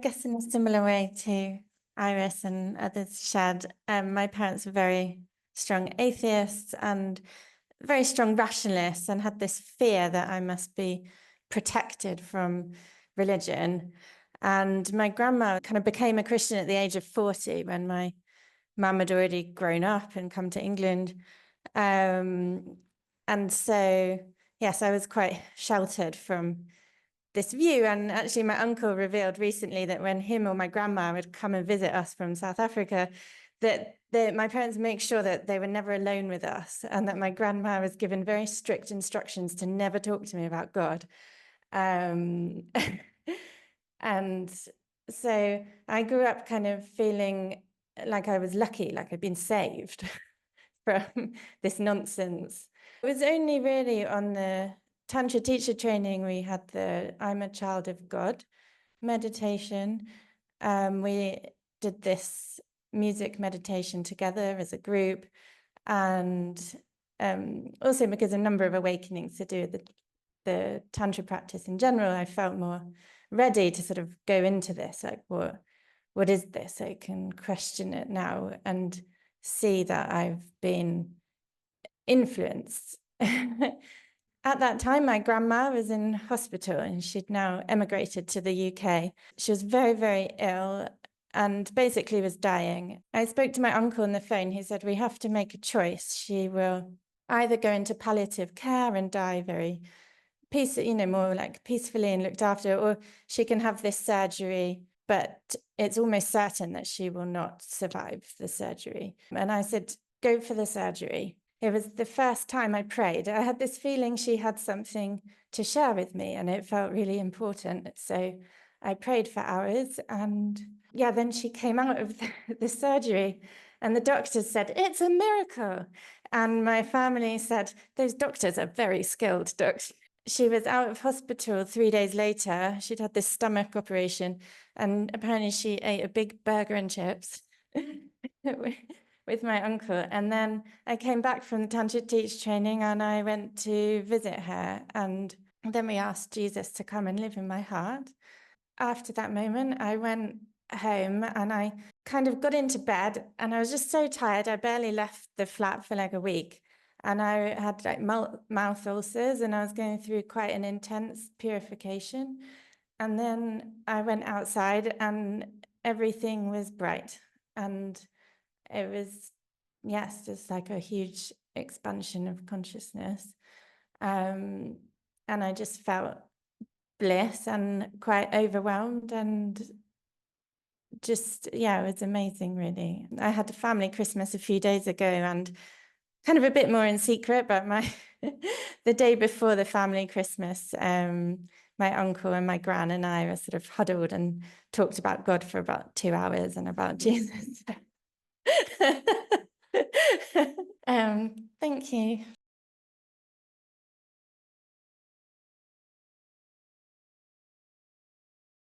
guess in a similar way to Iris and others shared, my parents were very strong atheists and very strong rationalists, and had this fear that I must be protected from religion. And my grandma kind of became a Christian at the age of 40 when my mum had already grown up and come to England. And so, yes, I was quite sheltered from this view. And actually, my uncle revealed recently that when him or my grandma would come and visit us from South Africa, that my parents make sure that they were never alone with us, and that my grandma was given very strict instructions to never talk to me about God. And so I grew up kind of feeling like I was lucky, like I'd been saved from this nonsense. It was only really on the Tantra teacher training we had the I'm a child of God meditation. We did this music meditation together as a group, and also because a number of awakenings to do with the Tantra practice in general, I felt more ready to sort of go into this, like what is this? I can question it now and see that I've been influenced. At that time, my grandma was in hospital and she'd now emigrated to the UK. She was very, very ill and basically was dying. I spoke to my uncle on the phone. He said, we have to make a choice. She will either go into palliative care and die very more like peacefully and looked after, or she can have this surgery, but it's almost certain that she will not survive the surgery. And I said, go for the surgery. It was the first time I prayed. I had this feeling she had something to share with me, and it felt really important. So I prayed for hours, and then she came out of the surgery, and the doctors said, it's a miracle. And my family said, those doctors are very skilled doctors. She was out of hospital 3 days later. She'd had this stomach operation, and apparently she ate a big burger and chips with my uncle. And then I came back from the Tantric teach training and I went to visit her. And then we asked Jesus to come and live in my heart. After that moment, I went home and I kind of got into bed, and I was just so tired. I barely left the flat for like a week. And I had like mouth ulcers, and I was going through quite an intense purification. And then I went outside and everything was bright. And it was, yes, just like a huge expansion of consciousness. And I just felt bliss and quite overwhelmed, and just, it was amazing, really. I had a family Christmas a few days ago, and kind of a bit more in secret, but the day before the family Christmas, my uncle and my gran and I were sort of huddled and talked about God for about 2 hours and about Jesus. Thank you.